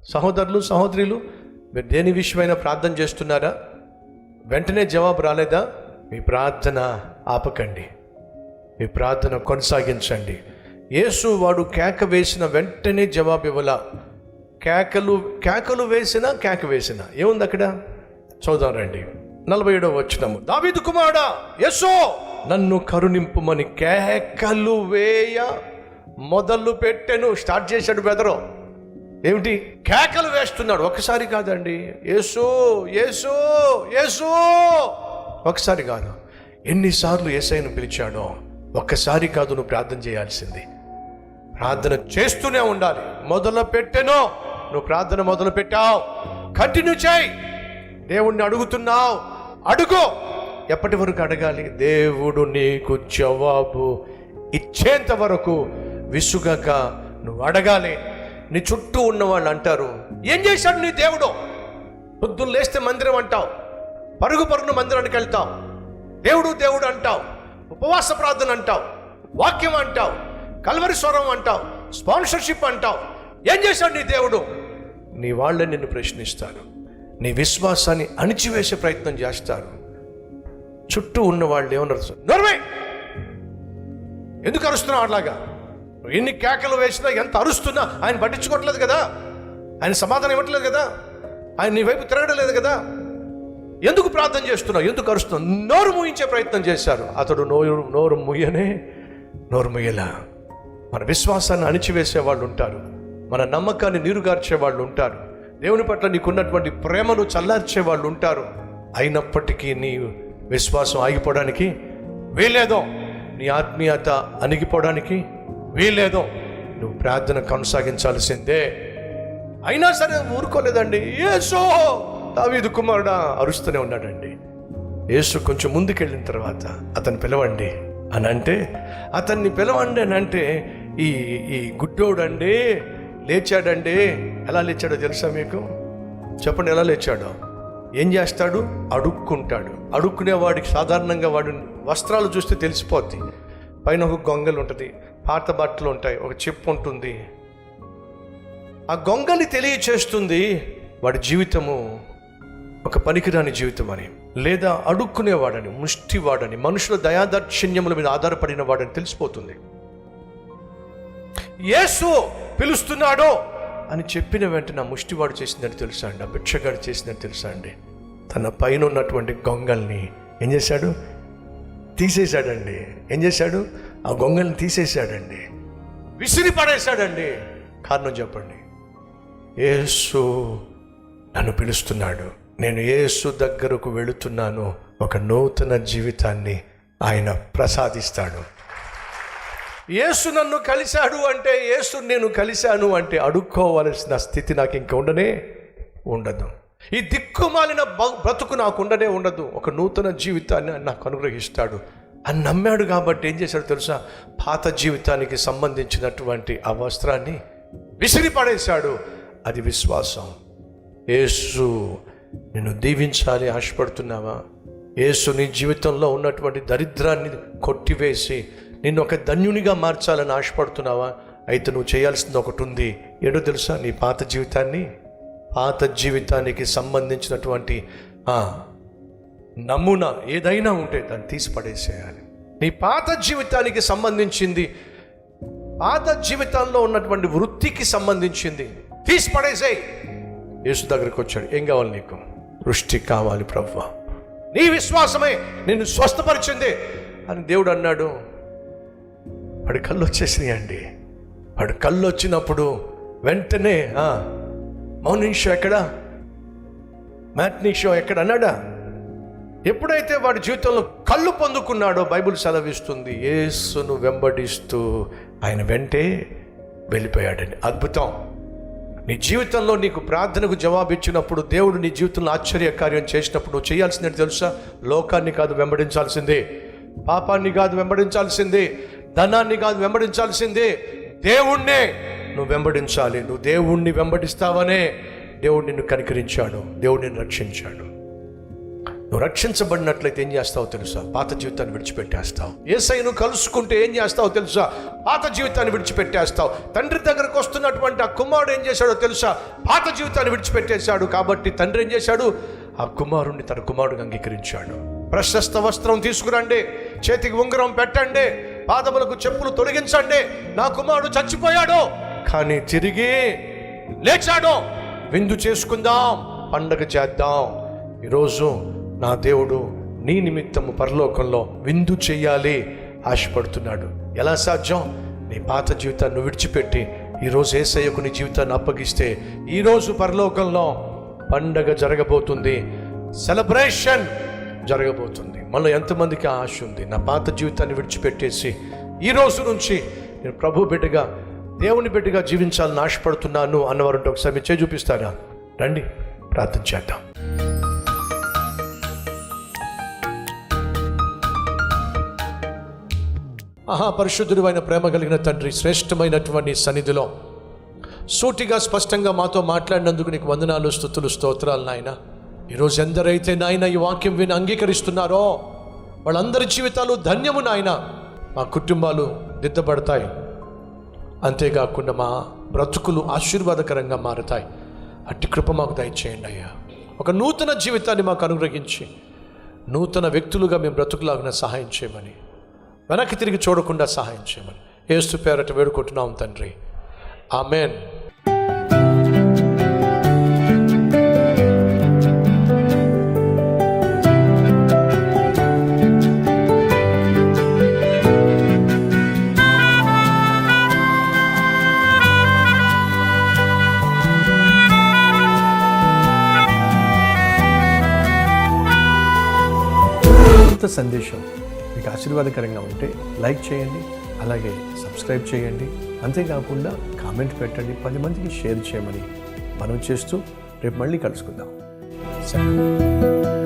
సహోదరులు సహోదరులు, మీరు దేని విషయమైనా ప్రార్థన చేస్తున్నారా? వెంటనే జవాబు రాలేదా? మీ ప్రార్థన ఆపకండి, మీ ప్రార్థన కొనసాగించండి. యేసు వాడు కేక వేసిన వెంటనే జవాబు ఇవ్వాల. కేకలు వేసినా ఏముంది అక్కడ? చదువుదాం రండి. 47వ వచనము. దావీదు కుమారుడా యేసూ నన్ను కరుణింపుమని కేకలు వేయ మొదలు పెట్టెను. స్టార్ట్ చేశాడు బెదరు. ఏమిటి? కేకలు వేస్తున్నాడు. ఒకసారి కాదండి. యేసూ యేసూ యేసూ, ఒకసారి కాదు, ఎన్నిసార్లు యేసయ్యను పిలిచాడో. ఒక్కసారి కాదు నువ్వు ప్రార్థన చేయాల్సింది. ప్రార్థన చేస్తూనే ఉండాలి. మొదలు పెట్టెను, నువ్వు ప్రార్థన మొదలు పెట్టావు, కంటిన్యూ చేయి. దేవుణ్ణి అడుగుతున్నావు, అడుగు. ఎప్పటి వరకు అడగాలి? దేవుడు నీకు జవాబు ఇచ్చేంత వరకు విసుగక నువ్వు అడగాలి. నీ చుట్టూ ఉన్న వాళ్ళు అంటారు, ఏం చేశాడు నీ దేవుడు? పొద్దున్న లేస్తే మందిరం అంటావు, పరుగున మందిరానికి వెళ్తావు, దేవుడు దేవుడు అంటావు, ఉపవాస ప్రార్థన అంటావు, వాక్యం అంటావు, కల్వరి స్వరం అంటావు, స్పాన్సర్షిప్ అంటావు. ఏం చేశాడు నీ దేవుడు? నీ వాళ్ళే నిన్ను ప్రశ్నిస్తారు, నీ విశ్వాసాన్ని అణిచివేసే ప్రయత్నం చేస్తారు. చుట్టూ ఉన్న వాళ్ళు ఏమన్నారు? నోర్వే, ఎందుకు అరుస్తున్నావు అట్లాగా? ఎన్ని కేకలు వేసినా, ఎంత అరుస్తున్నా ఆయన పట్టించుకోవట్లేదు కదా, ఆయన సమాధానం ఇవ్వట్లేదు కదా, ఆయన నీ వైపు తిరగడం లేదు కదా. ఎందుకు ప్రార్థన చేస్తున్నావు? ఎందుకు అరుస్తున్నావు? నోరు మూయించే ప్రయత్నం చేశారు. అతడు నోరు ముయ్యలా. మన విశ్వాసాన్ని అణిచివేసే వాళ్ళు ఉంటారు, మన నమ్మకాన్ని నీరుగార్చే వాళ్ళు ఉంటారు, దేవుని పట్ల నీకున్నటువంటి ప్రేమను చల్లార్చే వాళ్ళు ఉంటారు. అయినప్పటికీ నీ విశ్వాసం ఆగిపోవడానికి వీల్లేదో, నీ ఆత్మీయత అణిగిపోవడానికి వీల్లేదో. నువ్వు ప్రార్థన కొనసాగించాల్సిందే. అయినా సరే ఊరుకోలేదండి. యేసూ దావీదు కుమారుడా అరుస్తూనే ఉన్నాడండి. యేసు కొంచెం ముందుకెళ్ళిన తర్వాత అతన్ని పిలవండి అని అంటే, అతన్ని పిలవండి అని అంటే, ఈ గుడ్డోడండి లేచాడండి. ఎలా లేచాడో తెలుసా మీకు? చెప్పండి, ఎలా లేచాడో? ఏం చేస్తాడు? అడుక్కుంటాడు. అడుక్కునేవాడికి సాధారణంగా వాడి వస్త్రాలు చూస్తే తెలిసిపోద్ది. పైన ఒక గొంగలు ఉంటుంది, పాత బట్టలు ఉంటాయి, ఒక చెప్పు ఉంటుంది. ఆ గొంగలి తెలియచేస్తుంది వాడి జీవితము ఒక పనికిరాని జీవితం అని, లేదా అడుక్కునేవాడని, ముష్టివాడని, మనుషుల దయాదాక్షిణ్యముల మీద ఆధారపడిన వాడని తెలిసిపోతుంది. యేసు పిలుస్తున్నాడో అని చెప్పిన వెంటనే ఆ ముష్టివాడు చేసిందని తెలుసా అండి? ఆ భిక్షగాడు చేసిందని తెలుసా అండి? తన పైన ఉన్నటువంటి గొంగల్ని ఏం చేశాడు? తీసేశాడండి. ఏం చేశాడు? ఆ గొంగల్ని తీసేశాడండి, విసిరి పడేశాడండి. కారణం చెప్పండి? యేసు నన్ను పిలుస్తున్నాడు, నేను యేసు దగ్గరకు వెళుతున్నాను. ఒక నూతన జీవితాన్ని ఆయన ప్రసాదిస్తాడు. యేసు నన్ను కలిశాడు అంటే, యేసు నేను కలిశాను అంటే అడుక్కోవలసిన స్థితి నాకు ఇంక ఉండదు. ఈ దిక్కుమాలిన బ్రతుకు నాకు ఉండదు. ఒక నూతన జీవితాన్ని నాకు అనుగ్రహిస్తాడు అని నమ్మాడు. కాబట్టి ఏం చేశాడు తెలుసా? పాత జీవితానికి సంబంధించినటువంటి ఆ వస్త్రాన్ని విసిరి పడేశాడు. అది విశ్వాసం. యేసు నిన్ను దీవించాలి ఆశపడుతున్నావా? యేసు నీ జీవితంలో ఉన్నటువంటి దరిద్రాన్ని కొట్టివేసి నిన్ను ఒక ధన్యునిగా మార్చాలని ఆశపడుతున్నావా? అయితే నువ్వు చేయాల్సింది ఒకటి ఉంది. ఏడో తెలుసా? నీ పాత జీవితానికి సంబంధించినటువంటి నమూనా ఏదైనా ఉంటే దాన్ని తీసి పడేసేయాలి. నీ పాత జీవితానికి సంబంధించింది, పాత జీవితంలో ఉన్నటువంటి వృత్తికి సంబంధించింది తీసి పడేసేయి. యేసు దగ్గరికి వచ్చాడు. ఏం కావాలి నీకు? వృష్టి కావాలి ప్రభువా, నీ విశ్వాసమే నిన్ను స్వస్థపరిచింది అని దేవుడు అన్నాడు. వాడి కళ్ళు వచ్చేసినాయి అండి. వాడి కళ్ళు వచ్చినప్పుడు వెంటనే మార్నింగ్ షో ఎక్కడ, మ్యాట్నీ షో ఎక్కడ అన్నాడా? ఎప్పుడైతే వాడి జీవితంలో కళ్ళు పొందుకున్నాడో బైబిల్ సెలవిస్తుంది, యేసును వెంబడిస్తూ ఆయన వెంటే వెళ్ళిపోయాడండి. అద్భుతం. నీ జీవితంలో నీకు ప్రార్థనకు జవాబు ఇచ్చినప్పుడు, దేవుడు నీ జీవితంలో ఆశ్చర్య కార్యం చేసినప్పుడు నువ్వు చేయాల్సింది తెలుసా? లోకాన్ని కాదు వెంబడించాల్సిందే, పాపాన్ని కాదు వెంబడించాల్సిందే, ధనాన్ని కాదు వెంబడించాల్సిందే, దేవుణ్ణే నువ్వు వెంబడించాలి. నువ్వు దేవుణ్ణి వెంబడిస్తావనే దేవుడు నిన్ను కనికరించాడు, దేవుడు నిన్ను రక్షించాడు. నువ్వు రక్షించబడినట్లయితే ఏం చేస్తావో తెలుసా? పాత జీవితాన్ని విడిచిపెట్టేస్తావు. యేసయ్యను కలుసుకుంటే ఏం చేస్తావో తెలుసా? పాత జీవితాన్ని విడిచిపెట్టేస్తావు. తండ్రి దగ్గరకు వస్తున్నటువంటి ఆ కుమారుడు ఏం చేశాడో తెలుసా? పాత జీవితాన్ని విడిచిపెట్టేశాడు. కాబట్టి తండ్రి ఏం చేశాడు? ఆ కుమారుణ్ణి తన కుమారుడిగా అంగీకరించాడు. ప్రశస్త వస్త్రం తీసుకురండి, చేతికి ఉంగరం పెట్టండి, పాదములకు చెప్పులు తొలగించండి. నా కుమారుడు చచ్చిపోయాడు కానీ తిరిగి లేచాడు, విందు చేసుకుందాం, పండగ చేద్దాం. ఈరోజు నా దేవుడు నీ నిమిత్తము పరలోకంలో విందు చేయాలి ఆశపడుతున్నాడు. ఎలా సాధ్యం? నీ పాత జీవితాన్ని విడిచిపెట్టి ఈరోజు యేసయ్యకు నీ జీవితాన్ని అప్పగిస్తే ఈరోజు పరలోకంలో పండగ జరగబోతుంది, సెలబ్రేషన్ జరగబోతుంది. మనలో ఎంతమందికి ఆశ ఉంది? నా పాత జీవితాన్ని విడిచిపెట్టేసి ఈ రోజు నుంచి నేను ప్రభు బిడ్డగా, దేవుని బిడ్డగా జీవించాలని ఆశపడుతున్నాను అన్నవారంటే ఒకసారి మీ చేయి చూపిస్తారా? రండి ప్రార్థన చేద్దాం. మహాపరిశుద్ధుడైన ప్రేమ కలిగిన తండ్రి, శ్రేష్టమైనటువంటి సన్నిధిలో సూటిగా స్పష్టంగా మాతో మాట్లాడినందుకు నీకు వందనాలు, స్తుతులు, స్తోత్రాలు నాయన. ఈరోజు ఎందరైతే నాయన ఈ వాక్యం విని అంగీకరిస్తున్నారో వాళ్ళందరి జీవితాలు ధన్యము నాయన. మా కుటుంబాలు దిద్దబడతాయి, అంతేకాకుండా మా బ్రతుకులు ఆశీర్వాదకరంగా మారుతాయి. అట్టి కృప మాకు దయచేయండి అయ్యా. ఒక నూతన జీవితాన్ని మాకు అనుగ్రహించి నూతన వ్యక్తులుగా మేము బ్రతుకులాగిన సహాయం చేయమని, వెనక్కి తిరిగి చూడకుండా సహాయం చేయమని యేసు పేరట వేడుకుంటున్నాం తండ్రి. ఆమెన్. సందేశం మీకు ఆశీర్వాదకరంగా ఉంటే లైక్ చేయండి, అలాగే సబ్స్క్రైబ్ చేయండి. అంతేకాకుండా కామెంట్ పెట్టండి, 10 మందికి షేర్ చేయమని మనవి చేస్తూ రేపు మళ్ళీ కలుసుకుందాం. సరే.